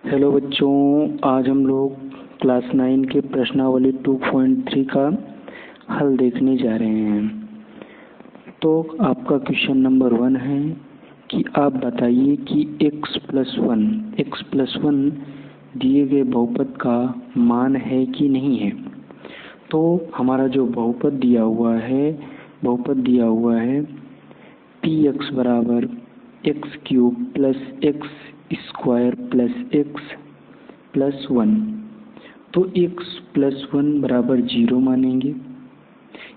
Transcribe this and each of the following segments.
Hello बच्चों, आज हम लोग क्लास 9 के प्रश्नावली 2.3 का हल देखने जा रहे हैं। तो आपका क्वेश्चन नंबर 1 है कि आप बताइए कि x+1 दिए गए बहुपद का मान है कि नहीं है। तो हमारा जो बहुपद दिया हुआ है px बराबर x³ plus x² plus x plus 1। तो x+1 बराबर 0 मानेंगे,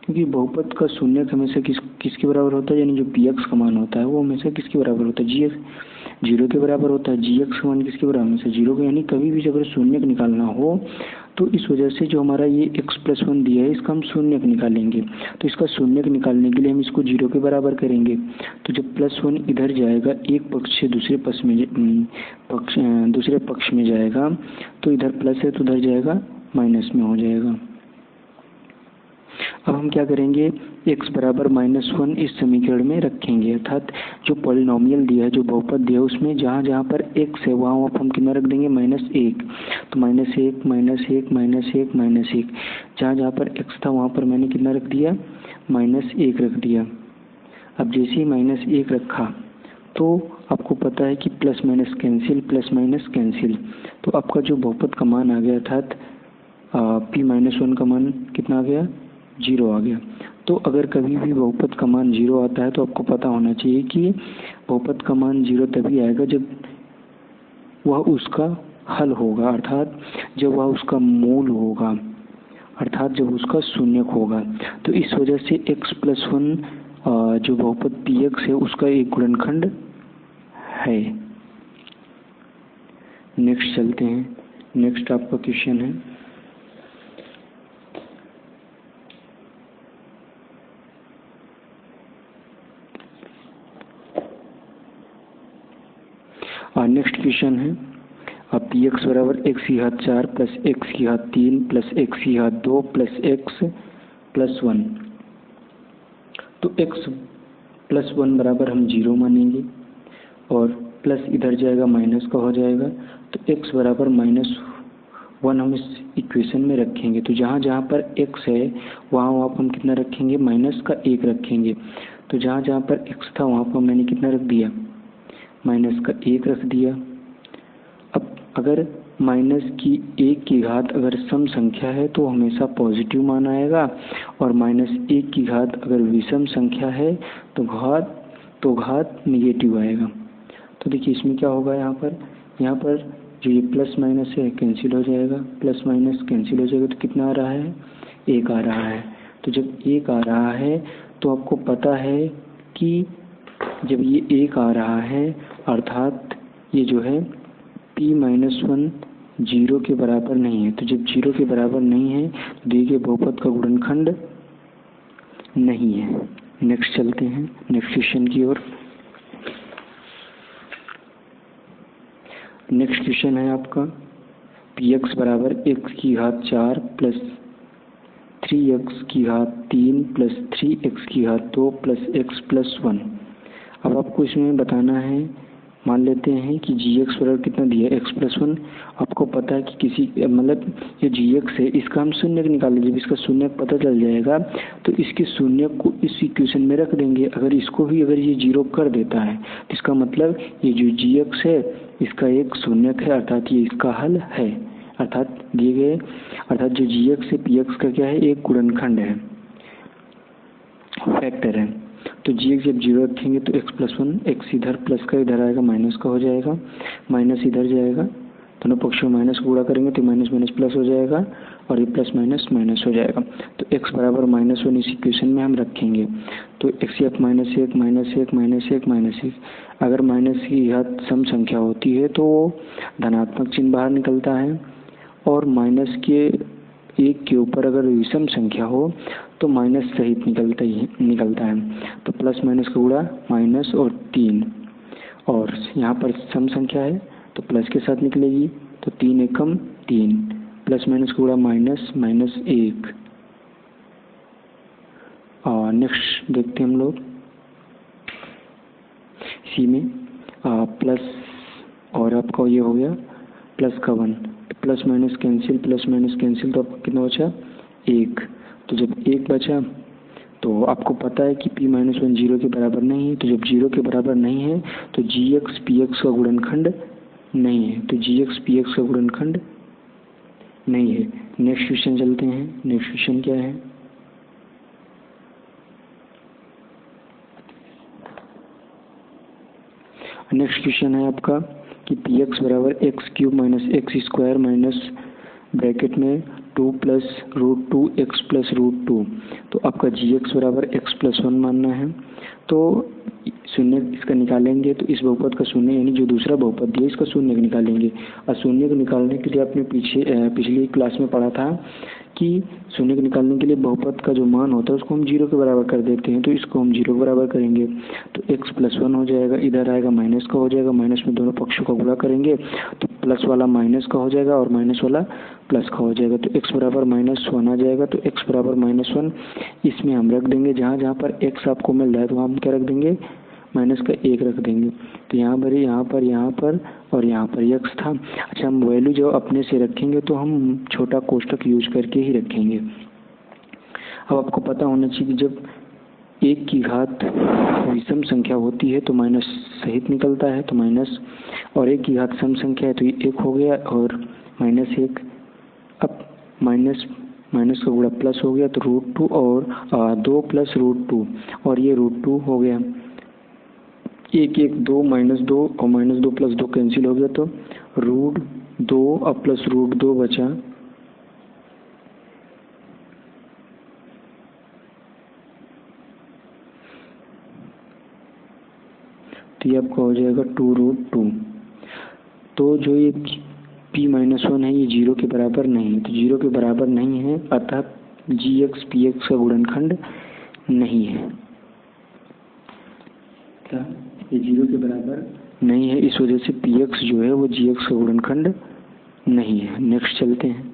क्योंकि बहुपद का शून्यक हमेशा किसके बराबर होता है, यानी जो px का मान होता है वो हमेशा किसके बराबर होता है, gx 0 के बराबर होता है। gx का मान किसके बराबर, हमेशा 0 का, यानी कभी भी जब शून्यक निकालना हो तो इस वजह से जो हमारा ये x+1 दिया है इसका हम शून्यक निकालेंगे। तो इसका शून्यक निकालने के लिए हम इसको 0 के बराबर करेंगे। तो जब +1 इधर जाएगा, एक पक्ष से दूसरे पक्ष में जाएगा, तो इधर प्लस है तो उधर जाएगा माइनस में हो जाएगा। अब हम क्या करेंगे, x बराबर -1 इस समीकरण में रखेंगे, अर्थात जो पॉलिनोमियल दिया है, जो बहुपद दिया है, उसमें जहाँ जहाँ पर x है वहाँ हम कितना रख देंगे, -1। तो -1 -1 -1 -1, जहाँ जहाँ पर x था वहाँ पर मैंने कितना रख दिया, -1 रख दिया। अब जैसे ही -1 रखा तो आपको पता है कि प्लस माइनस कैंसिल, तो आपका जो बहुपद का मान आ गया, अर्थात p-1 का मान कितना आ गया, 0 आ गया। तो अगर कभी भी बहुपद का मान 0 आता है तो आपको पता होना चाहिए कि बहुपद का मान 0 तभी आएगा जब वह उसका हल होगा, अर्थात जब वह उसका मूल होगा, अर्थात जब उसका शून्यक होगा। तो इस वजह से x+1 जो बहुपद px है उसका एक गुणनखंड है। नेक्स्ट चलते हैं। नेक्स्ट आपका क्वेश्चन है नेक्स्ट क्वेश्चन है px बराबर x⁴ plus x⁴ plus x⁴ plus x plus 1। तो x+1 बराबर हम 0 मानेंगे और प्लस इधर जाएगा माइनस का हो जाएगा। तो x बराबर -1 हम इस इक्वेशन में रखेंगे। तो जहाँ जहाँ पर x है वहाँ हम कितना रखेंगे, -1 रखेंगे। तो जहाँ जहाँ पर x था वहाँ पर मैंने कितना रख दिया, -1 रख दिया। अब अगर -1 अगर सम संख्या है तो हमेशा पॉजिटिव मान आएगा, और -1 अगर विषम संख्या है तो घात निगेटिव आएगा। तो देखिए इसमें क्या होगा, यहाँ पर जो ये प्लस माइनस है कैंसिल हो जाएगा, प्लस माइनस कैंसिल हो जाएगा। तो कितना आ रहा है, 1 आ रहा है। तो जब 1 आ रहा है तो आपको पता है कि जब ये 1 आ रहा है अर्थात ये जो है p-1 0 के बराबर नहीं है। तो जब 0 के बराबर नहीं है तो दिए गए बहुपद का गुणनखंड नहीं है। नेक्स्ट चलते हैं नेक्स्ट क्वेश्चन की ओर। नेक्स्ट क्वेश्चन है आपका px बराबर x⁴ plus 3x3 plus 3x2 plus x plus 1। अब आपको इसमें बताना है, मान लेते हैं कि gx बराबर कितना दिया है, x+1। आपको पता है कि ये gx है, इसका हम शून्यक निकाल लेंगे। जब इसका शून्यक पता चल जाएगा तो इसके शून्यक को इस इक्वेशन में रख देंगे। अगर इसको भी अगर ये 0 कर देता है तो इसका मतलब ये जो gx है इसका एक शून्यक है, अर्थात ये इसका हल है। अर्थात जो gx है px का क्या है, एक गुणनखंड है, फैक्टर है। तो gx जब 0 रखेंगे तो x+1, x इधर प्लस का इधर आएगा माइनस का हो जाएगा, माइनस इधर जाएगा, दोनों पक्षों में माइनस गुणा करेंगे तो माइनस माइनस प्लस हो जाएगा और ये प्लस माइनस माइनस हो जाएगा। तो x बराबर -1 इस इक्वेशन में हम रखेंगे। तो x⁴ -1 अगर माइनस की घात सम संख्या होती है तो धनात्मक चिन्ह बाहर निकलता है, और माइनस के 1 के ऊपर अगर विषम संख्या हो तो माइनस सहित निकलता है। तो प्लस माइनस का गुणा माइनस और 3, और यहाँ पर सम संख्या है तो प्लस के साथ निकलेगी। तो 3 एकम 3, प्लस माइनस का गुणा -1। और नेक्स्ट देखते हैं हम लोग, इसी में प्लस और आपका ये हो गया प्लस का 1, तो प्लस माइनस कैंसिल, तो आपको कितना बचा 1। तो जब 1 बचा तो आपको पता है कि p-1 0 के बराबर नहीं है, तो जब 0 के बराबर नहीं है तो gx px का गुणनखंड नहीं है, तो gx px का गुणनखंड नहीं है। नेक्स्ट क्वेश्चन चलते हैं। नेक्स्ट क्वेश्चन क्या है? नेक्स्ट क्वेश्चन है आपका कि px बराबर x³ minus x² minus bracket में 2 प्लस √2 x प्लस √2। तो आपका gx बराबर x प्लस 1 मानना है। तो शून्य इसका निकालेंगे तो इस बहुपद का शून्य यानी जो दूसरा बहुपद दिया इसका शून्य निकालेंगे। और शून्य को निकालने के लिए आपने पिछली क्लास में पढ़ा था कि शून्य को निकालने के लिए बहुपद का जो मान होता है उसको हम 0 के बराबर कर देते हैं। तो इसको हम 0 के बराबर करेंगे तो x प्लस 1 हो जाएगा, इधर आएगा माइनस का हो जाएगा, माइनस में दोनों पक्षों का गुणा करेंगे तो प्लस वाला माइनस का हो जाएगा और माइनस वाला प्लस का हो जाएगा। तो x बराबर -1 आ जाएगा। तो x बराबर -1 इसमें हम रख देंगे, जहाँ जहाँ पर x आपको मिल रहा है तो हम क्या रख देंगे, माइनस का 1 रख देंगे। तो यहाँ पर और यहाँ पर x था। अच्छा, हम वैल्यू जो अपने से रखेंगे तो हम छोटा कोष्ठक यूज करके ही रखेंगे। अब आपको पता होना चाहिए कि जब 1 की घात विषम संख्या होती है तो माइनस सहित निकलता है, तो माइनस, और 1 की घात सम संख्या है तो ये 1 हो गया और -1। अब माइनस का गुणा प्लस हो गया तो √2 और 2 प्लस √2 और ये √2 हो गया। 1 1 2 -2 और -2 प्लस 2 कैंसिल हो गया तो √2 और प्लस √2 बचा। तो ये आपका हो जाएगा 2√2। तो जो ये p-1 है ये 0 के बराबर नहीं है, तो 0 के बराबर नहीं है अर्थात gx px का गुणनखंड नहीं है। क्या ये 0 के बराबर नहीं है, इस वजह से px जो है वो gx का गुणनखंड नहीं है। नेक्स्ट चलते हैं।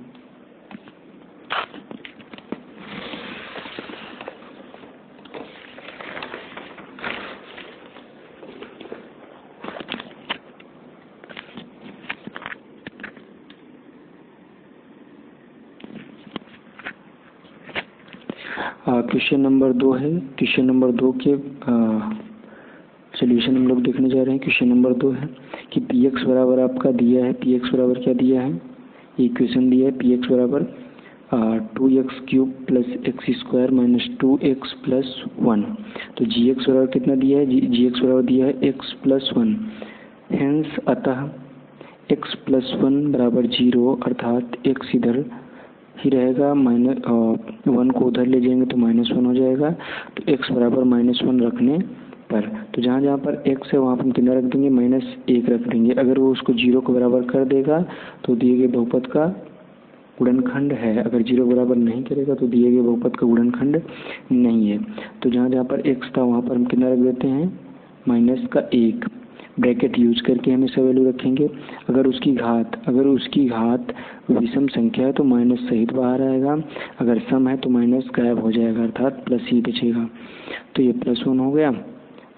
क्वेश्चन नंबर 2 है। क्वेश्चन नंबर 2 के सोल्यूशन हम लोग देखने जा रहे हैं। क्वेश्चन नंबर 2 है कि px बराबर आपका दिया है, px बराबर क्या दिया है, इक्वेशन दिया है px बराबर 2x³ plus x² minus 2x plus 1। तो gx बराबर कितना दिया है, gx बराबर दिया है x प्लस 1। हेंस अतः x प्लस 1 बराबर 0 अर्थात x इधर ही रहेगा, -1 को उधर ले जाएंगे तो -1 हो जाएगा। तो x बराबर -1 रखने पर, तो जहाँ जहाँ पर x है वहाँ पर हम कितना रख देंगे, -1 रख देंगे। अगर वो उसको 0 के बराबर कर देगा तो दिए गए बहुपद का गुणनखंड है, अगर 0 बराबर नहीं करेगा तो दिए गए बहुपद का गुणनखंड नहीं है। तो जहाँ जहाँ पर x था वहाँ पर हम कितना रख देते हैं, -1 ब्रैकेट यूज करके हमेशा वैल्यू रखेंगे। अगर उसकी घात विषम संख्या है तो माइनस सहित बाहर आएगा, अगर सम है तो माइनस गायब हो जाएगा अर्थात प्लस ही बचेगा। तो ये +1 हो गया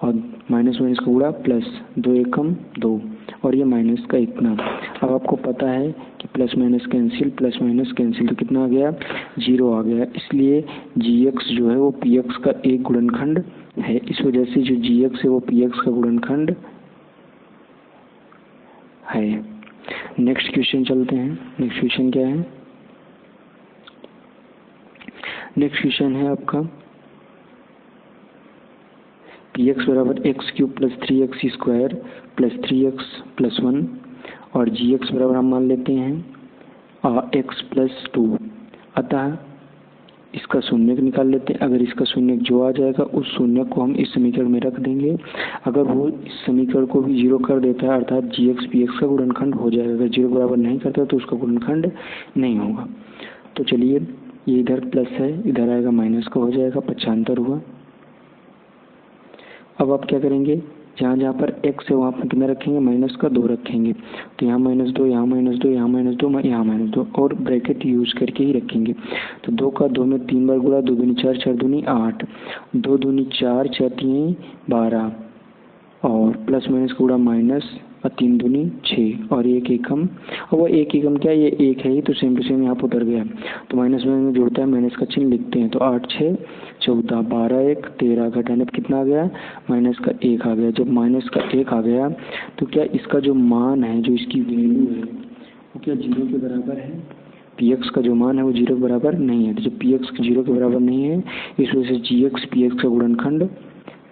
और -1 इसका गुणा प्लस 2 एकम 2 और ये माइनस का इतना। अब आपको पता है कि प्लस माइनस कैंसिल तो कितना आ गया, 0 आ गया। इसलिए gx जो है वो px का एक गुणनखंड है। इस वजह से जो gx है वो px का गुणनखंड है। नेक्स्ट क्वेश्चन चलते हैं। नेक्स्ट क्वेश्चन क्या है, नेक्स्ट क्वेश्चन है आपका px बराबर x³ plus 3x² plus 3x plus 1 और gx बराबर हम मान लेते हैं x प्लस 2। अतः इसका शून्य निकाल लेते हैं। अगर इसका शून्य जो आ जाएगा उस शून्य को हम इस समीकरण में रख देंगे। अगर वो इस समीकरण को भी 0 कर देता है अर्थात gx px का गुणनखंड हो जाएगा। अगर 0 बराबर नहीं करता तो उसका गुणनखंड नहीं होगा। तो चलिए ये इधर प्लस है, इधर आएगा माइनस का हो जाएगा, 95 हुआ। अब आप क्या करेंगे, जहाँ जहाँ पर x है वहाँ पर कितना रखेंगे, माइनस का 2 रखेंगे। तो यहाँ -2, यहाँ -2, यहाँ -2, यहाँ -2 और ब्रैकेट यूज करके ही रखेंगे। तो 2 का 2 में 3 बार गुणा, 2 दूनी 4, 4 दूनी 8, 2 दूनी 4, 4 3 12 और प्लस माइनस का गुणा माइनस और 3 दूनी 6 और 1 एकम, और वो 1 एकम क्या है, ये 1 है ही, तो सेम टू सेम यहाँ पर उतर गया। तो माइनस में जुड़ता है, माइनस का चिन्ह लिखते हैं। तो 8 6 14, 12 1 13, घटाने पर कितना आ गया, माइनस का 1 आ गया। जब माइनस का 1 आ गया तो क्या इसका जो मान है, जो इसकी वैल्यू है, वो क्या 0 के बराबर है? पी एक्स का जो मान है वो 0 के बराबर नहीं है। तो जब पी एक्स 0 के बराबर नहीं है, इस वजह से जी एक्स पी एक्स का गुणनखंड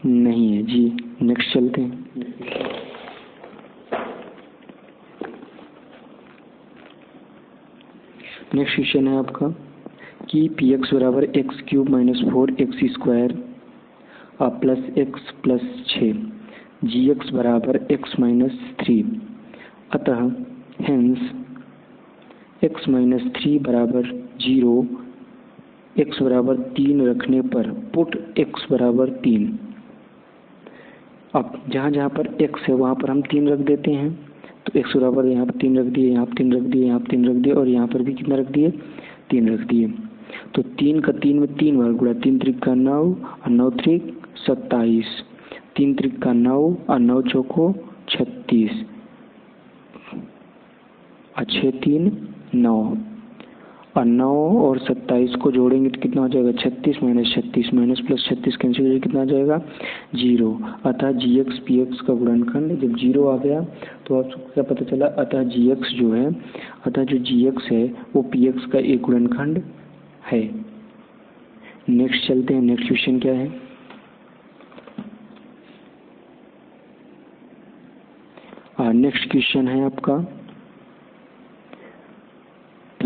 नहीं है जी। नेक्स्ट चलते हैं। नेक्स्ट क्वेश्चन है आपका कि पी एक्स बराबर x cube minus 4 x square plus x plus 6, जी एक्स बराबर एक्स माइनस 3, अतः हेंस x माइनस 3 बराबर 0, x बराबर 3 रखने पर पुट x बराबर 3। अब जहाँ जहाँ पर x है वहाँ पर हम 3 रख देते हैं। तो x बराबर यहाँ पर 3 रख दिए, यहाँ पर 3 रख दिए, यहाँ पर 3 रख दिए और यहाँ पर भी कितना रख दिए, 3 रख दिए। तो 3 का 3 में 3 बार गुणा, 3 त्रिक का 9 और 9 त्रिक 27, 3 त्रिक का 9 और 9 चौको 36 और 6 3 9 और 9 और 27 को जोड़ेंगे तो कितना हो जाएगा, 36 माइनस 36, माइनस प्लस 36 कैंसिल करके कितना आ जाएगा, 0। अतः जी एक्स पी एक्स का गुणनखंड जब 0 आ गया तो आपको क्या पता चला, अतः जी एक्स जो है, अतः जो जी एक्स है वो पी एक्स का एक गुणनखंड है। नेक्स्ट चलते हैं। नेक्स्ट क्वेश्चन क्या है, नेक्स्ट क्वेश्चन है आपका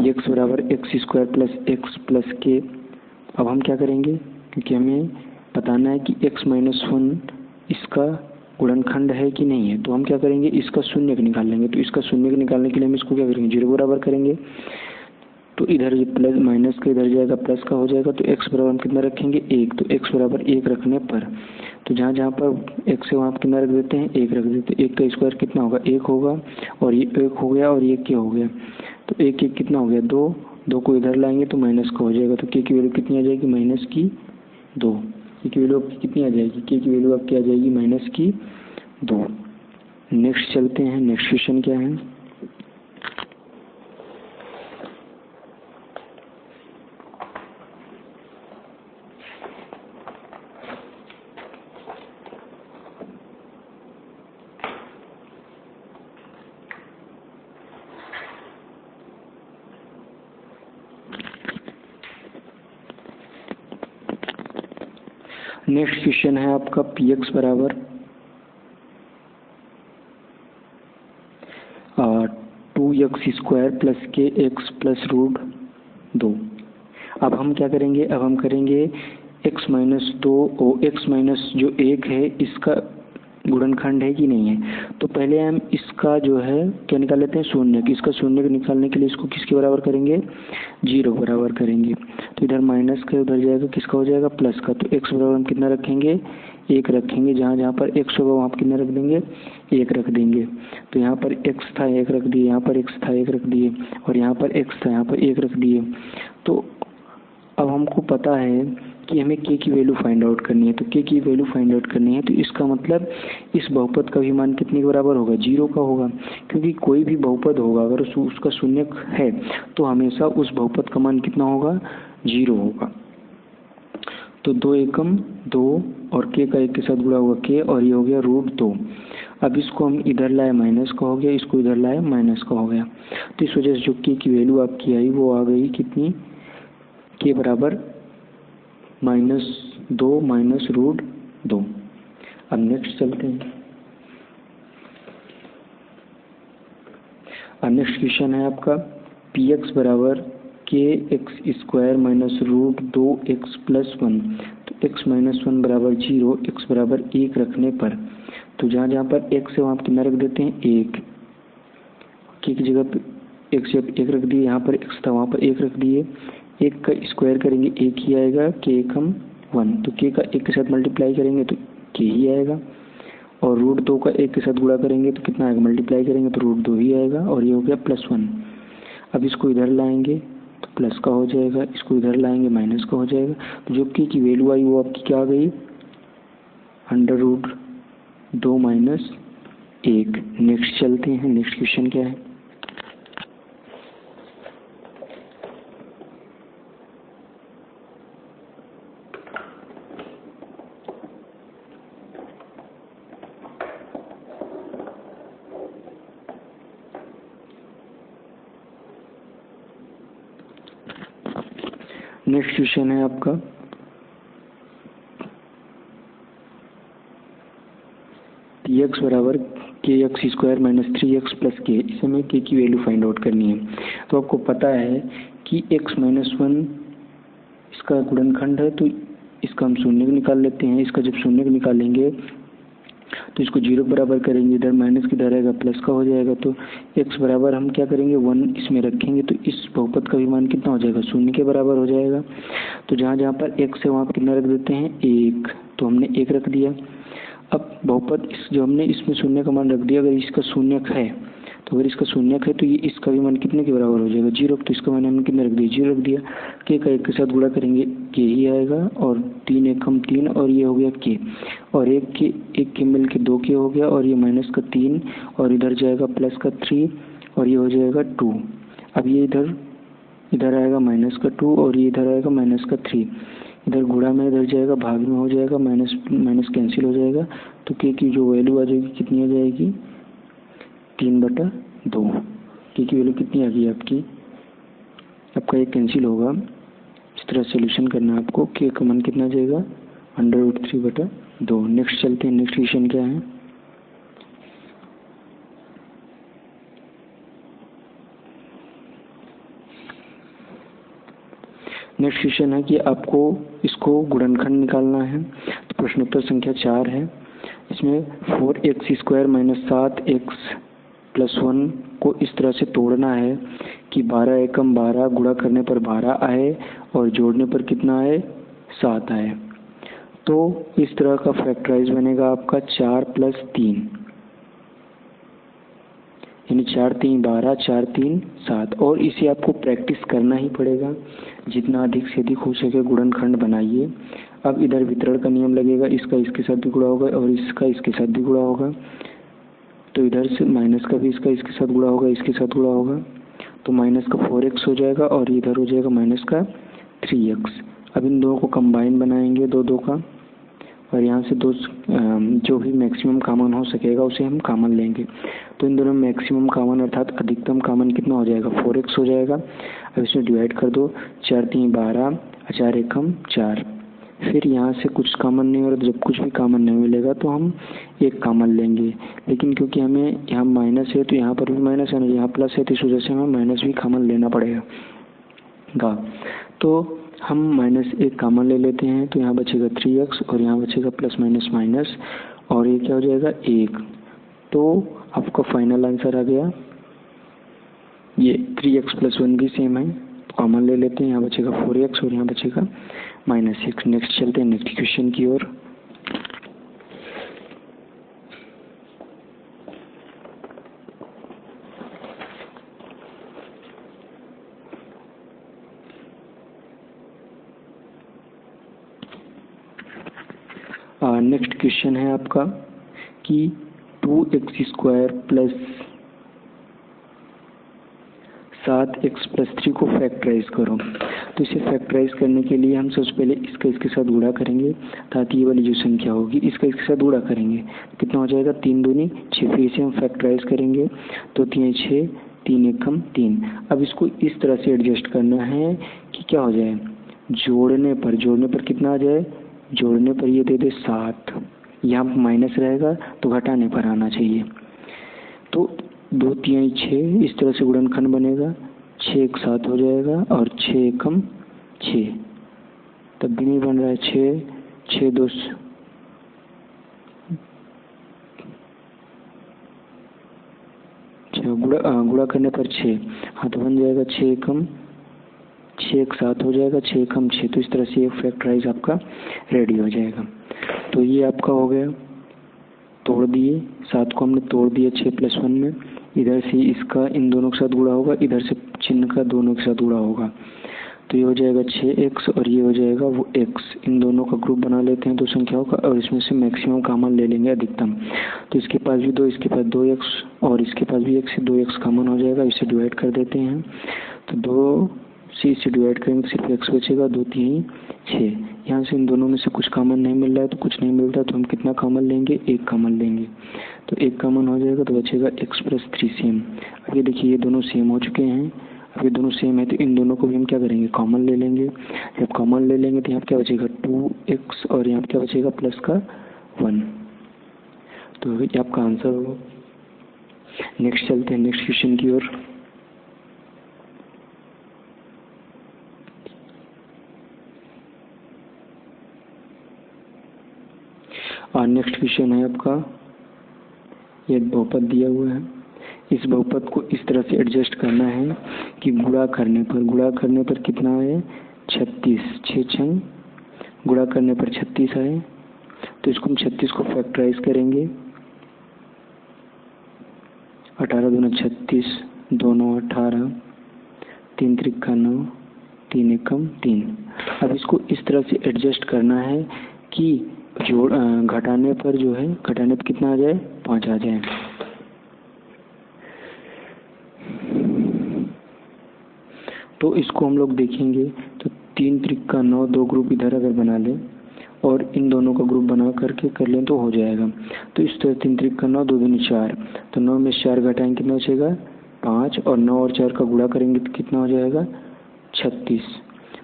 एक्स बराबर x square plus x plus के। अब हम क्या करेंगे, क्योंकि हमें बताना है कि एक्स माइनस 1 इसका गुणनखंड है कि नहीं है, तो हम क्या करेंगे, इसका शून्य निकाल लेंगे। तो इसका शून्य निकालने के लिए हम इसको क्या करेंगे, 0 बराबर करेंगे। तो इधर प्लस माइनस का इधर जाएगा, प्लस का हो जाएगा। तो एक्स बराबर हम कितना रखेंगे, 1। तो एक्स बराबर 1 रखने पर तो जहाँ जहाँ पर एक्स है वहाँ पर कितना रख देते हैं, 1 रख देते हैं। 1 का स्क्वायर कितना होगा, 1 होगा, और ये 1 हो गया और ये क्या हो गया, तो 1 1 कितना हो गया, 2। 2 को इधर लाएंगे तो माइनस का हो जाएगा। तो के की वैल्यू कितनी आ जाएगी, माइनस की 2। के की वैल्यू आपकी कितनी आ जाएगी, के की वैल्यू आपकी आ जाएगी माइनस की 2। नेक्स्ट चलते हैं। नेक्स्ट क्वेश्चन क्या है, नेक्स्ट क्वेश्चन है आपका पी एक्स बराबर 2x स्क्वायर प्लस के एक्स प्लस रूट 2। अब हम क्या करेंगे, अब हम करेंगे x माइनस 2 और x माइनस जो 1 है इसका गुणनखंड है कि नहीं है। तो पहले हम इसका जो है क्या निकाल लेते हैं, शून्य। इसका शून्य निकालने के लिए इसको किसके बराबर करेंगे, 0 बराबर करेंगे। तो इधर माइनस का उधर जाएगा, किसका हो जाएगा, प्लस का। तो x बराबर हम कितना रखेंगे, 1 रखेंगे। जहाँ जहाँ पर x होगा वहाँ पर कितना रख देंगे, 1 रख देंगे। तो यहाँ पर x था 1 रख दिए, यहाँ पर x था 1 रख दिए, और यहाँ पर x था यहाँ पर 1 रख दिए। तो अब हमको पता है कि हमें k की वैल्यू फाइंड आउट करनी है। तो k की वैल्यू फाइंड आउट करनी है, तो इसका मतलब इस बहुपद का भी मान कितने के बराबर होगा, 0 का होगा। क्योंकि कोई भी बहुपद होगा अगर उसका शून्य है तो हमेशा उस बहुपद का मान कितना होगा, 0 होगा। तो 2 एकम 2 और k का 1 के साथ गुणा हुआ k, और ये हो गया रूट 2। अब इसको हम इधर लाए माइनस का हो गया, इसको इधर लाए माइनस का हो गया। तो इस वजह से जो k की वैल्यू आपकी आई वो आ गई कितनी, k बराबर -2 माइनस रूट 2। अब नेक्स्ट चलते हैं। नेक्स्ट क्वेश्चन है आपका पी एक्स बराबर के X square minus root 2x plus 1। तो x माइनस 1 बराबर 0, x बराबर 1 रखने पर तो जहाँ जहाँ पर x है वहाँ पर कितना रख देते हैं, 1। k की जगह पे x जब 1 रख दिए, यहाँ पर x था वहाँ पर 1 रख दिए। 1 का स्क्वायर करेंगे 1 ही आएगा, k एकम 1। तो k का 1 के साथ मल्टीप्लाई करेंगे तो k ही आएगा, और रूट 2 का 1 के साथ गुणा करेंगे तो कितना आएगा, मल्टीप्लाई करेंगे तो रूट 2 ही आएगा, और ये हो गया +1। अब इसको इधर लाएंगे तो प्लस का हो जाएगा, इसको इधर लाएंगे माइनस का हो जाएगा। तो जो k की वैल्यू आई वो आपकी क्या आ गई, अंडर रूट 2 माइनस 1। नेक्स्ट चलते हैं, नेक्स्ट क्वेश्चन क्या है। नेक्स्ट क्वेश्चन है आपका px बराबर kx square minus 3x plus के। इस हमें k की वैल्यू फाइंड आउट करनी है। तो आपको पता है कि x माइनस 1 इसका गुणनखंड है, तो इसका हम शून्य निकाल लेते हैं। इसका जब शून्य निकालेंगे तो इसको 0 बराबर करेंगे, इधर माइनस की इधर आएगा प्लस का हो जाएगा। तो x बराबर हम क्या करेंगे 1 इसमें रखेंगे, तो इस बहुपद का भी मान कितना हो जाएगा, शून्य के बराबर हो जाएगा। तो जहाँ जहाँ पर x है वहाँ पर कितना रख देते हैं 1, तो हमने 1 रख दिया। अब बहुपद जो हमने इसमें शून्य का मान रख दिया, अगर इसका शून्यक है तो अगर इसका शून्यक है तो ये इसका भी मान कितने के बराबर हो जाएगा 0। तो इसका मान हमने कितने रख दिया 0 रख दिया। के का 1 के साथ गुणा करेंगे के ही आएगा, और 3 एकम 3, और ये हो गया के, और 1 के मिल के 2 के हो गया, और ये माइनस का 3, और इधर जाएगा प्लस का 3, और ये हो जाएगा 2। अब ये इधर आएगा माइनस का 2, और ये इधर आएगा माइनस का 3। इधर गुणा में इधर जाएगा, भाग में हो जाएगा, माइनस माइनस कैंसिल हो जाएगा। तो के की जो वैल्यू आ जाएगी कितनी आ जाएगी 3/2। के की वैल्यू कितनी आ गई आपका ये कैंसिल होगा। इस तरह सोल्यूशन करना है आपको। के का मान कितना आ जाएगा √3/2। नेक्स्ट चलते हैं, नेक्स्ट क्वेश्चन क्या है। नेक्स्ट क्वेश्चन है कि आपको इसको गुणनखंड निकालना है। तो प्रश्नोत्तर संख्या 4 है। इसमें 4x square minus 7x plus 1 को इस तरह से तोड़ना है कि 12 एकम 12 गुणा करने पर 12 आए और जोड़ने पर कितना आए 7 आए। तो इस तरह का फैक्टराइज बनेगा आपका 4 + 3, यानी 4 3 12, 4 3 7। और इसे आपको प्रैक्टिस करना ही पड़ेगा, जितना अधिक से अधिक हो सके गुणनखंड बनाइए। अब इधर वितरण का नियम लगेगा, इसका इसके साथ भी गुणा होगा और इसका इसके साथ भी गुणा होगा। तो इधर से माइनस का भी इसका इसके साथ गुणा होगा, इसके साथ गुणा होगा, तो माइनस का 4x हो जाएगा, और इधर हो जाएगा माइनस का 3x। अब इन दोनों को कंबाइन बनाएंगे, दो का, और यहाँ से जो भी मैक्सिमम कॉमन हो सकेगा उसे हम कॉमन लेंगे। तो इन दोनों में मैक्सिमम कॉमन अर्थात अधिकतम कॉमन कितना हो जाएगा 4x हो जाएगा। अब इसमें डिवाइड कर दो, 4 3 12, 4 एकम 4। फिर यहाँ से कुछ कॉमन नहीं हो रहा, तो जब कुछ भी कॉमन नहीं मिलेगा तो हम एक कॉमन लेंगे। लेकिन क्योंकि हमें यहाँ माइनस है तो यहाँ पर भी माइनस है, यहाँ प्लस है, तो इस वजह से हमें माइनस भी कॉमन लेना पड़ेगा। तो हम -1 कॉमन ले लेते हैं, तो यहाँ बचेगा 3x, और यहाँ बचेगा प्लस माइनस माइनस, और ये क्या हो जाएगा 1। तो आपका फाइनल आंसर आ गया। ये 3x + 1 भी सेम है, कॉमन ले लेते हैं, यहाँ बचेगा 4x और यहाँ बचेगा -6। नेक्स्ट चलते हैं नेक्स्ट क्वेश्चन की ओर। नेक्स्ट क्वेश्चन है आपका कि 2x स्क्वायर प्लस 7x + 3 को फैक्टराइज करो। तो इसे फैक्टराइज करने के लिए हम सबसे पहले इसका इसके साथ गुणा करेंगे, ताकि ये वाली जो संख्या होगी इसका इसके साथ गुणा करेंगे, कितना हो जाएगा 3 दूनी 6। फिर इसे हम फैक्टराइज करेंगे, तो 3 6, 3 एकम 3। अब इसको इस तरह से एडजस्ट करना है कि क्या हो जाए, जोड़ने पर कितना आ जाए, जोड़ने पर ये दे दे 7, यहाँ माइनस रहेगा तो घटाने पर आना चाहिए। तो 2 3 6 इस तरह से गुणनखंड बनेगा, 6 1 7 हो जाएगा, और 6 एकम 6, तब भी नहीं बन रहा है 6 6 2 गुणा करने पर 6, हाँ तो बन जाएगा 6 एकम 6 1 7 हो जाएगा, 6 एकम 6। तो इस तरह से ये फैक्टराइज आपका रेडी हो जाएगा। तो ये आपका हो गया, तोड़ दिए 7 को हमने तोड़ दिया 6 + 1 में। इधर से इसका इन दोनों के साथ गुणा होगा, इधर से चिन्ह का दोनों के साथ गुणा होगा, तो ये हो जाएगा 6x और ये हो जाएगा वो x। इन दोनों का ग्रुप बना लेते हैं दो संख्याओं का और इसमें से मैक्सिमम कॉमन ले लेंगे, अधिकतम। तो इसके पास भी 2, इसके पास 2x और इसके पास भी 1 से 2x कॉमन हो जाएगा। इसे डिवाइड कर देते हैं तो 2 से इसे डिवाइड करेंगे सिर्फ x बचेगा, 2 3 6। यहाँ से इन दोनों में से कुछ कॉमन नहीं मिल रहा है तो कुछ नहीं मिलता तो हम कितना कॉमन लेंगे, 1 कॉमन लेंगे। तो 1 कॉमन हो जाएगा तो बचेगा x + 3 सेम। अब ये देखिए ये दोनों सेम हो चुके हैं। अब ये दोनों सेम है तो इन दोनों को भी हम क्या करेंगे, कॉमन ले लेंगे। जब कॉमन ले लेंगे तो यहाँ क्या बचेगा 2x और यहाँ क्या बचेगा प्लस का 1। तो ये आपका आंसर होगा। नेक्स्ट चलते हैं नेक्स्ट क्वेश्चन की ओर। और नेक्स्ट क्वेश्चन है आपका, ये बहुपद दिया हुआ है। इस बहुपद को इस तरह से एडजस्ट करना है कि गुणा करने पर कितना आए, 36। 6 छंग गुणा करने पर 36 आए। तो इसको हम 36 को फैक्टराइज करेंगे। 18 दूना 36, 2 9 18, 3 त्रिका 9, 3 एकम 3। अब इसको इस तरह से एडजस्ट करना है कि घटाने पर कितना आ जाए, 5 आ जाए। तो इसको हम लोग देखेंगे तो 3 त्रिका 9, 2 ग्रुप इधर अगर बना लें और इन दोनों का ग्रुप बना करके कर लें तो हो जाएगा। तो इस तरह 3 त्रिका 9, 2 दूनी 4, तो 9 में 4 घटाएंगे कितना बचेगा 5 और 9 और 4 का गुणा करेंगे तो कितना हो जाएगा 36।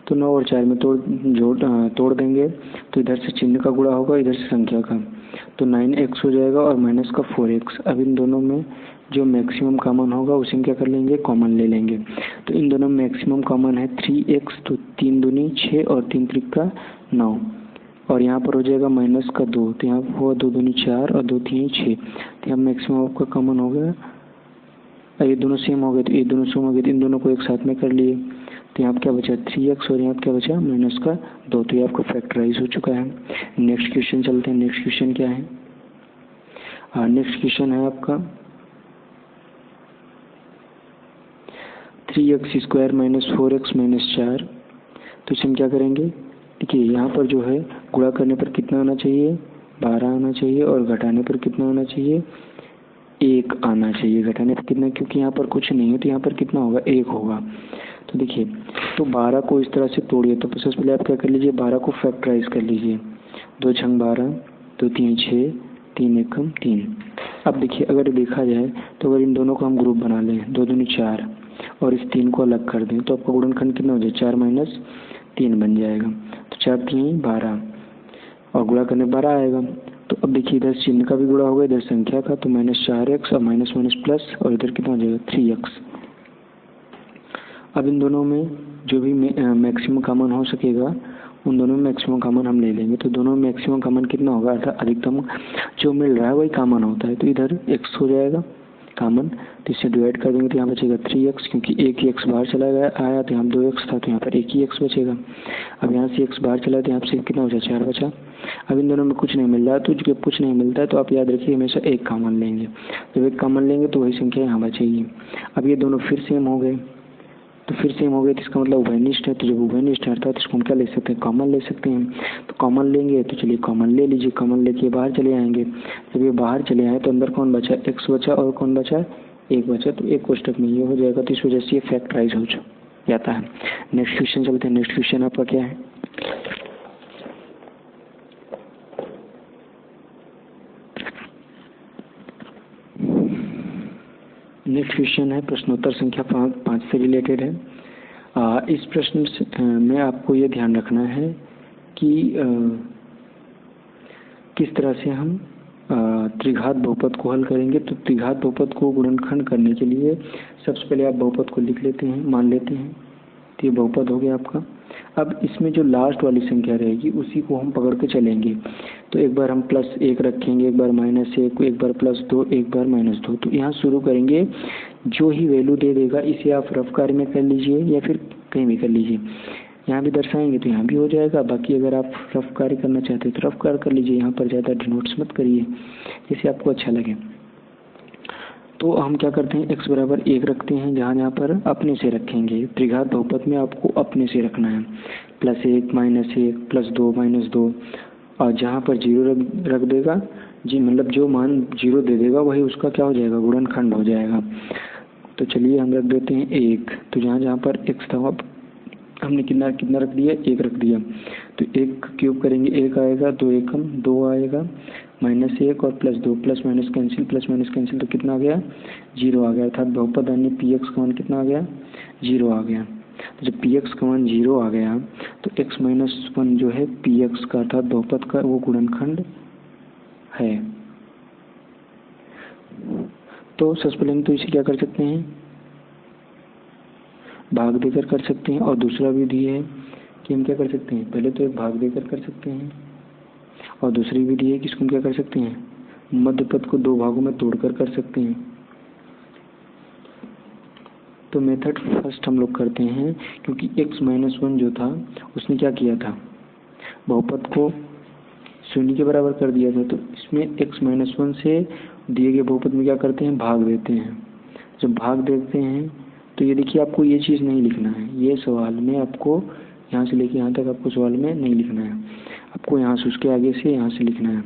तो 9 और 4 में तोड़ देंगे तो इधर से चिन्ह का गुणा होगा, इधर से संख्या का, तो 9x हो जाएगा और माइनस का 4x। अब इन दोनों में जो मैक्सिमम कॉमन होगा उसे हम क्या कर लेंगे, कॉमन ले लेंगे। तो इन दोनों में मैक्सिमम कॉमन है 3x, तो 3 दूनी 6 और 3 त्रिका 9 और यहाँ पर हो जाएगा माइनस का 2, तो यहाँ हुआ 2 दूनी 4 और 2 3 6। तो यहाँ मैक्सिमम आपका कॉमन हो गया। ये दोनों सेम हो गए तो ये दोनों सेम हो गए तो इन दोनों को एक साथ में कर लिए। तो यहाँ क्या बचा 3x और यहाँ क्या बचा माइनस का 2। तो ये आपका फैक्टराइज हो चुका है। नेक्स्ट क्वेश्चन चलते हैं। नेक्स्ट क्वेश्चन क्या है, नेक्स्ट क्वेश्चन है आपका 3x² - 4x - 4। तो इसे हम क्या करेंगे, देखिए यहाँ पर जो है गुणा करने पर कितना आना चाहिए, 12 आना चाहिए और घटाने पर कितना आना चाहिए, 1 आना चाहिए। घटाने पर कितना, क्योंकि यहाँ पर कुछ नहीं है तो यहाँ पर कितना होगा 1 होगा। तो देखिए तो 12 को इस तरह से तोड़िए। तो सबसे पहले आप क्या कर लीजिए, 12 को फैक्टराइज कर लीजिए। 2 छंग 12, 2 3 6, 3 एकम 3। अब देखिए अगर देखा जाए तो अगर इन दोनों को हम ग्रुप बना लें, 2 दूनी 4 और इस 3 को अलग कर दें तो आपका गुणनखंड कितना हो जाए, 4 - 3 बन जाएगा। तो 4 3 12 और गुणा करने 12 आएगा। तो अब देखिए इधर चिन्ह का भी गुणा होगा, इधर संख्या का, तो -4x और माइनस प्लस और इधर कितना हो जाएगा 3x। अब इन दोनों में जो भी मैक्सिमम कॉमन हो सकेगा उन दोनों में मैक्सिमम कॉमन हम ले लेंगे। तो दोनों में मैक्सिमम कॉमन कितना होगा, अधिकतम जो मिल रहा है वही कॉमन होता है। तो इधर x हो जाएगा कॉमन, तो इससे डिवाइड कर देंगे तो यहाँ बचेगा 3x, क्योंकि एक ही x बाहर चला गया आया तो यहाँ 2x था तो यहाँ पर एक ही x बचेगा। अब यहाँ से x बाहर चला तो यहाँ से कितना हो जाए 4 बचा। अब इन दोनों में कुछ नहीं मिल रहा है तो जब कुछ नहीं मिलता है तो आप याद रखिए हमेशा 1 कॉमन लेंगे। जब 1 कॉमन लेंगे तो वही संख्या यहाँ बचेगी। अब ये दोनों फिर सेम हो गए, तो फिर सेम हो गए तो इसका मतलब उभयनिष्ठ है। तो जब उभयनिष्ठ है अर्थात इसको हम क्या ले सकते हैं, कॉमन ले सकते हैं। तो कॉमन लेंगे तो चलिए कॉमन ले लीजिए। कॉमन लेके बाहर चले आएंगे, जब ये बाहर चले आए तो अंदर कौन बचा, x बचा और कौन बचा 1 बचा। तो एक कोष्टक में ये हो जाएगा, तो इस वजह से ये फैक्टराइज हो जाता है। नेक्स्ट क्वेश्चन चलते हैं। नेक्स्ट क्वेश्चन आपका क्या है, नेक्स्ट क्वेश्चन है प्रश्नोत्तर संख्या 5 से रिलेटेड है। इस प्रश्न में आपको ये ध्यान रखना है कि किस तरह से हम त्रिघात बहुपद को हल करेंगे। तो त्रिघात बहुपद को गुणनखंड करने के लिए सबसे पहले आप बहुपद को लिख लेते हैं, मान लेते हैं। तो ये बहुपद हो गया आपका। अब इसमें जो लास्ट वाली संख्या रहेगी उसी को हम पकड़ के चलेंगे। तो एक बार हम +1 रखेंगे, एक बार -1, एक बार +2, एक बार -2। तो यहाँ शुरू करेंगे, जो ही वैल्यू दे देगा इसे आप रफ कार्य में कर लीजिए या फिर कहीं भी कर लीजिए। यहाँ भी दर्शाएंगे तो यहाँ भी हो जाएगा। बाकी अगर आप रफ कार्य करना चाहते हैं तो रफ कार्य कर लीजिए, यहाँ पर ज़्यादा डिनोट्स मत करिए, जैसे आपको अच्छा लगे। तो हम क्या करते हैं, x बराबर 1 रखते हैं, जहाँ जहाँ पर अपने से रखेंगे। त्रिघात बहुपद में आपको अपने से रखना है, +1 -1 +2 -2, और जहाँ पर 0 रख देगा जी, मतलब जो मान 0 दे देगा वही उसका क्या हो जाएगा, गुणनखंड हो जाएगा। तो चलिए हम रख देते हैं 1। तो जहाँ जहाँ पर x था हमने कितना कितना रख दिया, 1 रख दिया। तो 1 क्यूब करेंगे 1 आएगा, 2 एकम 2 आएगा, -1 और +2, प्लस माइनस कैंसिल, तो कितना आ गया, 0 आ गया। अर्थात बहुपद यानी px का मान कितना आ गया, 0 आ गया। तो जब px का मान 0 आ गया तो x - 1 जो है px का अर्थात बहुपद का वो गुणनखंड है। तो सबसे पहले हम तो इसे क्या कर सकते हैं, भाग देकर कर सकते हैं, और दूसरा विधि है कि हम क्या कर सकते हैं, पहले तो एक भाग देकर कर सकते हैं, और दूसरी विधि है कि इसको हम क्या कर सकते हैं, मध्य पद को 2 भागों में तोड़कर कर सकते हैं। तो मेथड फर्स्ट हम लोग करते हैं, क्योंकि x - 1 जो था उसने क्या किया था, बहुपद को 0 के बराबर कर दिया था। तो इसमें x - 1 से दिए गए बहुपद में क्या करते हैं, भाग देते हैं। जब भाग देते हैं तो ये देखिए, आपको ये चीज़ नहीं लिखना है, ये सवाल में आपको यहाँ से लेके यहाँ तक आपको सवाल में नहीं लिखना है, आपको यहाँ से उसके आगे से यहाँ से लिखना है।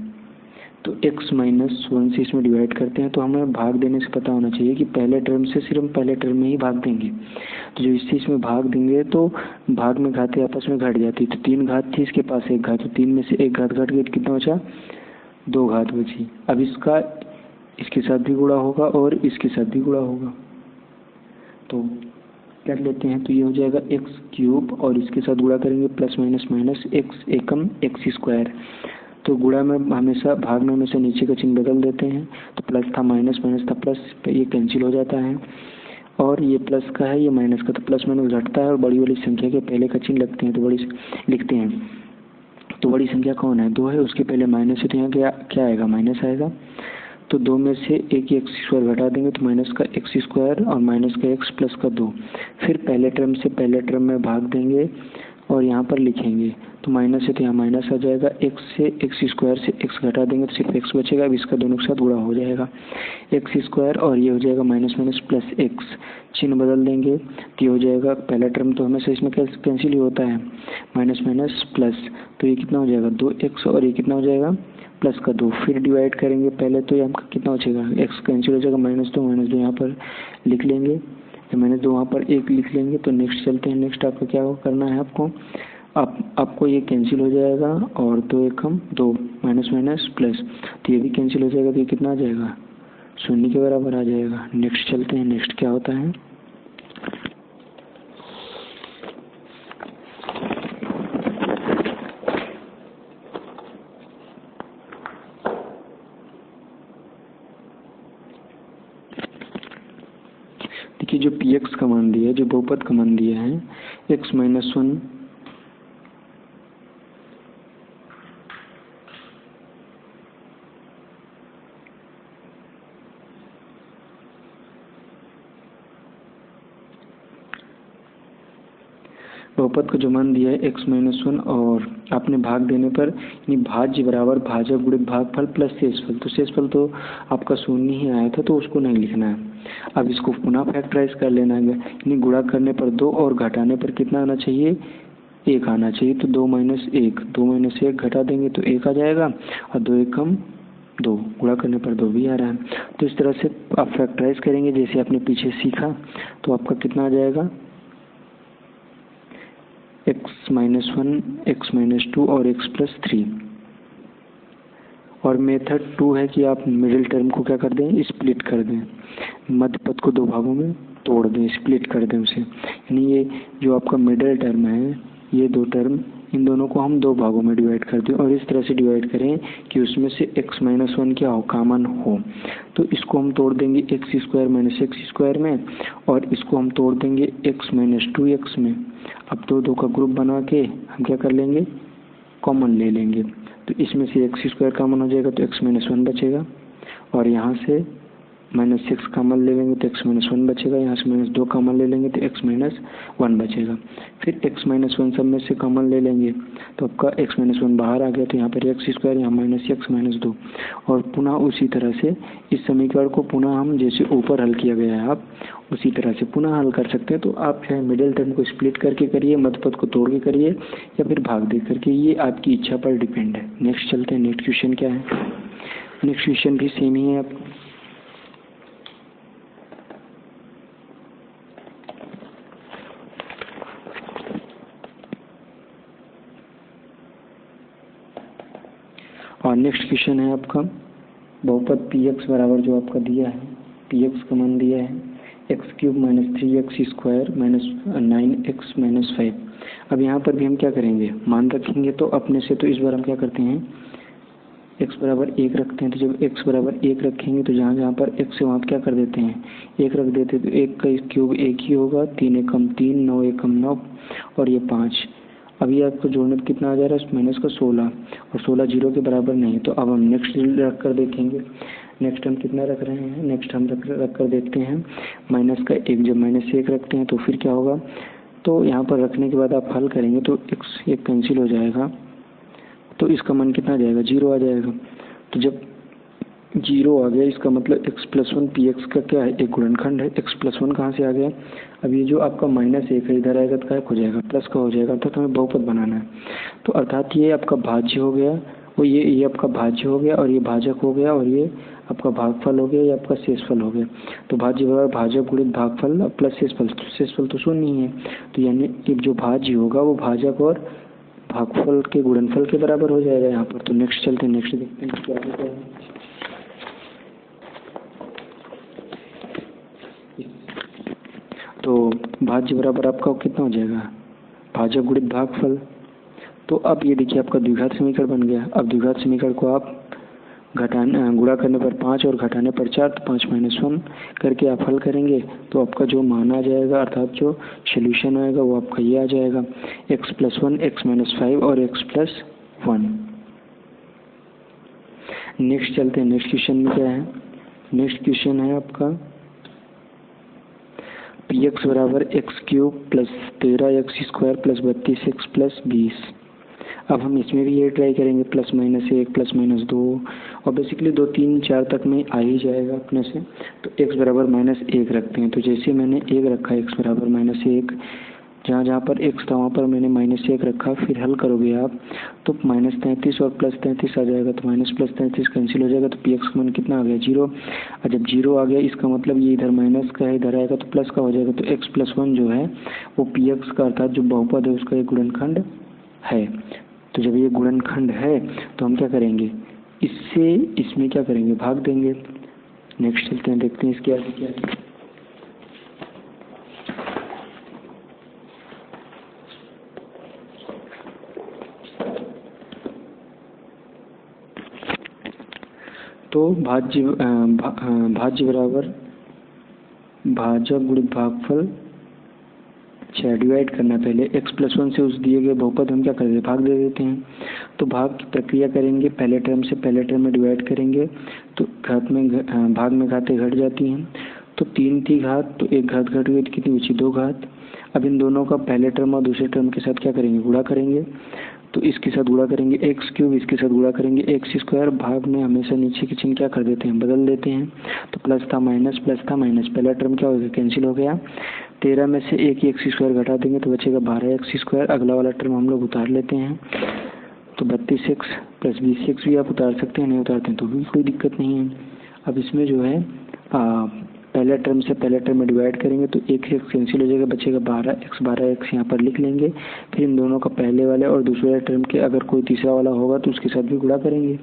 तो x - 1 से इसमें डिवाइड करते हैं, तो हमें भाग देने से पता होना चाहिए कि पहले टर्म से सिर्फ हम पहले टर्म में ही भाग देंगे। तो जो इससे इसमें भाग देंगे तो भाग में घातें आपस में घट जाती, तो 3 घात थी, इसके पास 1 घात, तो 3 में से 1 घात घट गई, कितना बचा, 2 घात बची। अब इसका इसके साथ भी गुणा होगा और इसके साथ भी गुणा होगा, तो कर लेते हैं। तो ये हो जाएगा x क्यूब, और इसके साथ गुणा करेंगे प्लस माइनस x एकम x स्क्वायर। तो गुणा में हमेशा, भाग में हमेशा नीचे का चिन्ह बदल देते हैं। तो प्लस था माइनस था प्लस, ये कैंसिल हो जाता है, और ये प्लस का है ये माइनस का, तो प्लस माइनस घटता है और बड़ी वाली संख्या के पहले का चिन्ह लगते हैं, तो बड़ी लिखते हैं। तो बड़ी संख्या कौन है, 2 है, उसके पहले माइनस है, तो यहाँ क्या आएगा, माइनस आएगा। तो 2 में से एक ही x स्क्वायर घटा देंगे, तो माइनस का x स्क्वायर और माइनस का x प्लस का 2। फिर पहले टर्म से पहले टर्म में भाग देंगे और यहाँ पर लिखेंगे, तो माइनस है तो यहाँ माइनस आ जाएगा, x से x स्क्वायर से x घटा देंगे तो सिर्फ x बचेगा। अब इसका दोनों के साथ गुणा हो जाएगा, x स्क्वायर और ये हो जाएगा माइनस प्लस x, चिन्ह बदल देंगे तो ये हो जाएगा, पहला टर्म तो हमेशा इसमें कैंसिल ही होता है, माइनस प्लस, तो ये कितना हो जाएगा 2x, और ये कितना हो जाएगा प्लस का 2। फिर डिवाइड करेंगे, पहले तो ये हमका कितना हो जाएगा, x कैंसिल हो जाएगा, -2 यहाँ पर लिख लेंगे, -2 वहाँ पर 1 लिख लेंगे। तो नेक्स्ट चलते हैं, नेक्स्ट आपको क्या करना है, आपको ये कैंसिल हो जाएगा, और 2 एकम 2 माइनस प्लस, तो ये भी कैंसिल हो जाएगा, तो ये कितना आ जाएगा, 0 के बराबर आ जाएगा। नेक्स्ट चलते हैं, नेक्स्ट क्या होता है, देखिए जो px का मान दिया है, जो बहुपद का मान दिया है x - 1 बहुपद को जो मान दिया है x - 1, और आपने भाग देने पर यानी भाज्य बराबर भाजक गुणित भागफल प्लस शेषफल, तो शेषफल तो आपका 0 ही आया था, तो उसको नहीं लिखना है। अब इसको पुनः फैक्टराइज कर लेना है, यानी गुणा करने पर 2 और घटाने पर कितना आना चाहिए, 1 आना चाहिए। तो 2 - 1 घटा देंगे तो 1 आ जाएगा, और 2 एकम 2, गुणा करने पर 2 भी आ रहा है। तो इस तरह से आप फैक्टराइज करेंगे जैसे आपने पीछे सीखा, तो आपका कितना आ जाएगा, x - 1, x - 2 और x + 3। और मेथड 2 है कि आप मिडिल टर्म को क्या कर दें, स्प्लिट कर दें, मध्य पद को 2 भागों में तोड़ दें, स्प्लिट कर दें उसे, यानी ये जो आपका मिडिल टर्म है, ये 2 टर्म, इन दोनों को हम 2 भागों में डिवाइड कर दें, और इस तरह से डिवाइड करें कि उसमें से x - 1 क्या हो, कॉमन हो। तो इसको हम तोड़ देंगे x स्क्वायर - x स्क्वायर में, और इसको हम तोड़ देंगे x - 2x में। अब 2 का ग्रुप बना के हम क्या कर लेंगे, कॉमन ले लेंगे, तो इसमें से x स्क्वायर कॉमन हो जाएगा, तो x - 1 बचेगा, और यहाँ से -6 कॉमन ले लेंगे तो x-1 बचेगा, यहाँ से -2 कॉमन ले लेंगे तो x-1 बचेगा। फिर x-1 सब में से कॉमन ले लेंगे तो आपका x-1 बाहर आ गया, तो यहाँ पर x², यहाँ -2 और पुनः उसी तरह से इस समीकरण को पुनः हम जैसे ऊपर हल किया गया है आप उसी तरह से पुनः हल कर सकते हैं। तो आप चाहे मिडिल टर्म को स्प्लिट करके करिए, मध्य पद को तोड़ के करिए या फिर भाग दे करके, ये आपकी इच्छा पर डिपेंड है। नेक्स्ट चलते हैं, नेक्स्ट क्वेश्चन क्या है। नेक्स्ट क्वेश्चन भी सेम ही है आपको। और नेक्स्ट क्वेश्चन है आपका बहुपद px बराबर जो आपका दिया है, px का मान दिया है x³ - 3x² - 9x - 5। अब यहाँ पर भी हम क्या करेंगे, मान रखेंगे तो अपने से, तो इस बार हम क्या करते हैं x बराबर 1 रखते हैं। तो जब x बराबर 1 रखेंगे तो जहाँ जहाँ पर x है वहाँ क्या कर देते हैं 1 रख देते हैं, तो 1 का क्यूब 1 ही होगा, 3 एकम 3, 9 एकम 9 और ये 5। अभी आपको जोड़ने पर कितना आ जा रहा है, माइनस का 16 और 16 0 के बराबर नहीं। तो अब हम नेक्स्ट रख कर देखेंगे, नेक्स्ट हम कितना रख रहे हैं, नेक्स्ट हम रख कर देखते हैं -1। जब -1 रखते हैं तो फिर क्या होगा, तो यहाँ पर रखने के बाद आप हल करेंगे तो x 1 कैंसिल हो जाएगा, तो इसका मान कितना आ जाएगा 0 आ जाएगा। तो जब 0 आ गया इसका मतलब x+1 px का क्या है, एक गुणनखंड है। x+1 कहाँ से आ गया, अब ये जो आपका -1 है इधर आएगा तो क्या हो जाएगा, प्लस का हो जाएगा, अर्थात हमें बहुपद बनाना है। तो अर्थात ये आपका भाज्य हो गया, वो ये आपका भाज्य हो गया और ये भाजक हो गया और ये आपका भागफल हो गया, ये आपका शेषफल हो गया। तो भाज्य बराबर भाजक गुणित भागफल प्लस शेषफल, शेषफल तो शून्य ही है, तो यानी कि जो भाज्य होगा वो भाजक और भागफल के गुणनफल के बराबर हो जाएगा यहाँ पर। तो नेक्स्ट चलते हैं, नेक्स्ट देखते हैं क्या होता है। तो भाज्य बराबर आपका कितना हो जाएगा, भाजक गुणित भागफल। तो अब ये देखिए आपका द्विघात समीकरण बन गया। अब द्विघात समीकरण को आप गुणा करने पर 5 और घटाने पर 4, तो 5 - 1 करके आप हल करेंगे तो आपका जो मान आ जाएगा, अर्थात जो सोल्यूशन आएगा वो आपका ये आ जाएगा x+1 x - 5 और x+1। नेक्स्ट चलते हैं, नेक्स्ट क्वेश्चन में क्या है। नेक्स्ट क्वेश्चन है आपका px बराबर x³ + 13x² + 32x + 20। अब हम इसमें भी ये ट्राई करेंगे +-1 +-2 और बेसिकली 2 3 4 तक में आ ही जाएगा अपने से। तो x बराबर -1 रखते हैं। तो जैसे मैंने 1 रखा x बराबर -1, जहाँ जहाँ पर x था वहाँ पर मैंने -1 रखा। फिर हल करोगे आप तो -33 और +33 आ जाएगा, तो -+33 कैंसिल हो जाएगा, तो px का मान कितना आ गया 0। और जब 0 आ गया इसका मतलब ये इधर माइनस का है, इधर आएगा तो प्लस का हो जाएगा। तो x+1 जो है वो px का अर्थात जो बहुपद है उसका एक गुणनखंड है। तो जब ये गुणनखंड है तो हम क्या करेंगे, इससे इसमें क्या करेंगे, भाग देंगे। नेक्स्ट चलते हैं, देखते हैं इसके आगे क्या है। तो भाज्य बराबर भाजक गुणित भागफल, अच्छा डिवाइड करना पहले x+1 से उस दिए गए बहुपद हम क्या कर देते हैं, भाग दे देते हैं। तो भाग की प्रक्रिया करेंगे, पहले टर्म से पहले टर्म में डिवाइड करेंगे तो घात में भाग में घातें घट जाती हैं। तो 3 थी घात, तो एक घात घट गई तो कितनी बची 2 घात। अब इन दोनों का पहले टर्म और दूसरे टर्म के साथ क्या करेंगे, गुणा करेंगे। तो इसके साथ गुणा करेंगे x³, इसके साथ गुणा करेंगे x²। भाग में हमेशा नीचे की चिन्ह क्या कर देते हैं, बदल देते हैं। तो प्लस था माइनस, प्लस था माइनस, पहला टर्म क्या हो गया, कैंसिल हो गया। 13 में से एक x² घटा देंगे तो बचेगा 12x²। अगला वाला टर्म हम लोग उतार लेते हैं, तो 32x + 20x भी आप उतार सकते हैं, नहीं उतारते हैं तो भी कोई दिक्कत नहीं है। अब इसमें जो है पहले टर्म से पहले टर्म में डिवाइड करेंगे तो एक कैंसिल हो जाएगा, बचेगा 12x यहाँ पर लिख लेंगे। फिर इन दोनों का पहले वाले और दूसरे वाले टर्म के अगर कोई तीसरा वाला होगा तो उसके साथ भी गुणा करेंगे।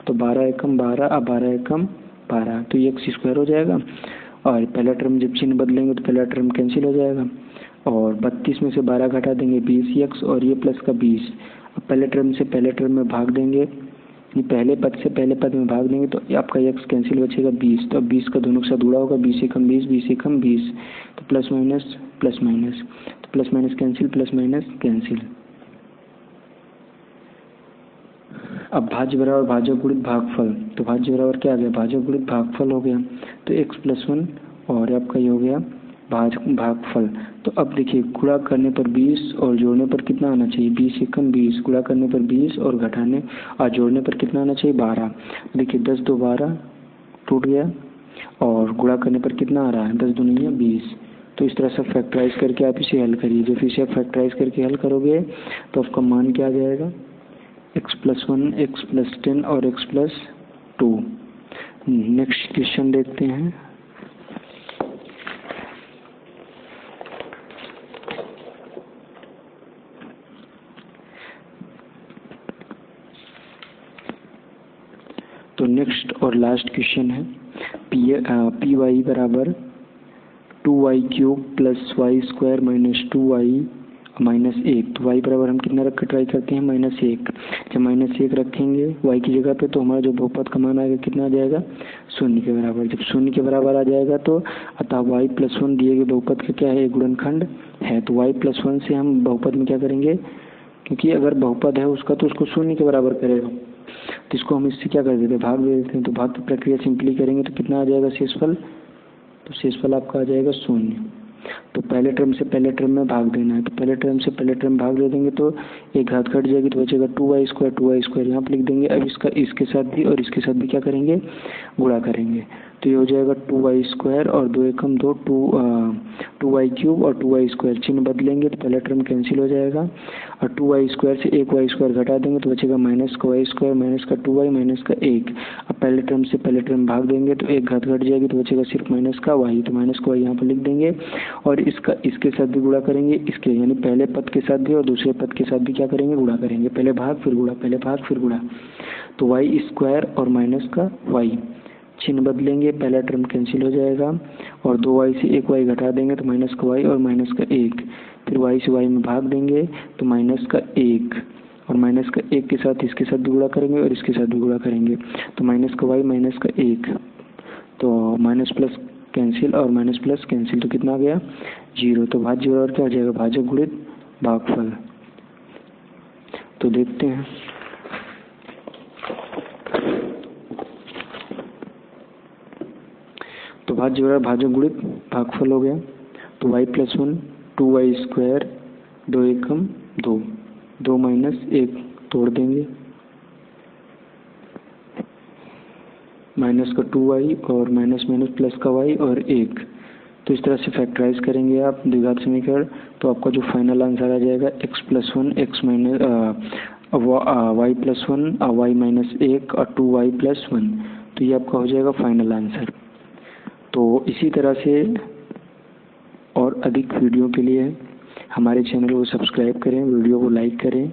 तो 12 एकम 12, अब 12 एकम 12, तो ये x² हो जाएगा। और पहला टर्म जब चिन्ह बदलेंगे तो पहला टर्म कैंसिल हो जाएगा। और 32 में से 12 घटा देंगे 20x और ये प्लस का 20। अब पहले टर्म से पहले टर्म में भाग देंगे, ये पहले पद से पहले पद में भाग देंगे तो आपका x कैंसिल बचेगा 20। तो अब 20 का दोनों के साथ गुणा होगा, 20 एकम 20, 20 एकम 20, तो प्लस माइनस प्लस माइनस, तो plus minus cancel, plus minus cancel. अब भाज्य बराबर भाजक गुणित भागफल, तो भाज्य बराबर क्या आ गया, भाजक गुणित भागफल हो गया। तो x+1 और आपका ये हो गया भागफल। तो अब देखिए गुणा करने पर 20 और जोड़ने पर कितना आना चाहिए, 20 एकम 20, गुणा करने पर 20 और घटाने और जोड़ने पर कितना आना चाहिए 12। देखिए 10 2 12 टूट गया और गुणा करने पर कितना आ रहा है 10 दूनी 20। तो इस तरह से फैक्टराइज करके आप इसे हल करिए। जब इसे आप फैक्टराइज करके हल करोगे तो आपका मान क्या आ जाएगा, x+1 x+10 और x+2। नेक्स्ट क्वेश्चन देखते हैं। तो नेक्स्ट और लास्ट क्वेश्चन है पी वाई बराबर 2y³ + y² - 2y -1। तो y बराबर हम कितना रख कर ट्राई करते हैं -1। जब -1 रखेंगे y की जगह पे तो हमारा जो बहुपद का मान आएगा कितना आ जाएगा 0 के बराबर। जब 0 के बराबर आ जाएगा तो अतः y+1 दिए गए बहुपद का क्या है, गुणनखंड है। तो y+1 से हम बहुपद में क्या करेंगे, क्योंकि अगर बहुपद है उसका तो उसको 0 के बराबर करेगा, तो इसको हम इससे क्या कर देते हैं, भाग दे देते हैं। तो भाग की प्रक्रिया सिंपली करेंगे तो कितना आ जाएगा शेषफल, तो शेषफल आपका आ जाएगा 0। तो पहले टर्म से पहले टर्म में भाग देना है, तो पहले टर्म से पहले टर्म भाग दे देंगे तो एक घात घट जाएगी तो बचेगा 2y² यहाँ पर लिख देंगे। अब इसके साथ भी और इसके साथ भी क्या करेंगे, गुणा करेंगे। तो ये हो जाएगा 2y² और 2 एकम 2 2y³ और 2y², चिन्ह बदलेंगे तो पहला टर्म कैंसिल हो जाएगा और 2y² से एक y² घटा देंगे तो बचेगा माइनस का y² माइनस का 2y माइनस का 1। अब पहले टर्म से पहले टर्म भाग देंगे तो एक घात घट जाएगी तो बचेगा सिर्फ माइनस का y, तो माइनस का y यहाँ पर लिख देंगे और इसके साथ भी गुणा करेंगे, इसके यानी पहले पद के साथ भी और दूसरे पद के साथ भी क्या करेंगे, गुणा करेंगे। पहले भाग फिर गुणा, पहले भाग फिर गुणा। तो y² और माइनस का y, चिन्ह बदलेंगे, पहला टर्म कैंसिल हो जाएगा और 2y से एक y घटा देंगे तो माइनस का y और माइनस का 1। फिर y से y में भाग देंगे तो माइनस का 1 और माइनस का 1 के साथ इसके साथ भी गुणा करेंगे और इसके साथ भी गुणा करेंगे तो माइनस का y माइनस का 1। तो माइनस प्लस कैंसिल और माइनस प्लस कैंसिल तो कितना आ गया 0। तो भाज्य बराबर क्या हो जाएगा, भाजक गुणित भागफल। तो देखते हैं। तो भाज्य बराबर भाजक गुणित भागफल हो गया। तो y+1 2y² 2 एकम 2 2 - 1 तोड़ देंगे, माइनस का 2y और माइनस माइनस प्लस का y और 1। तो इस तरह से फैक्टराइज करेंगे आप द्विघात समीकरण, तो आपका जो फाइनल आंसर आ जाएगा y+1 y -1 और 2y+1। तो ये आपका हो जाएगा फाइनल आंसर। तो इसी तरह से और अधिक वीडियो के लिए हमारे चैनल को सब्सक्राइब करें, वीडियो को लाइक करें।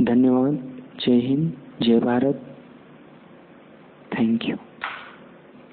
धन्यवाद। जय हिंद, जय भारत। Thank you.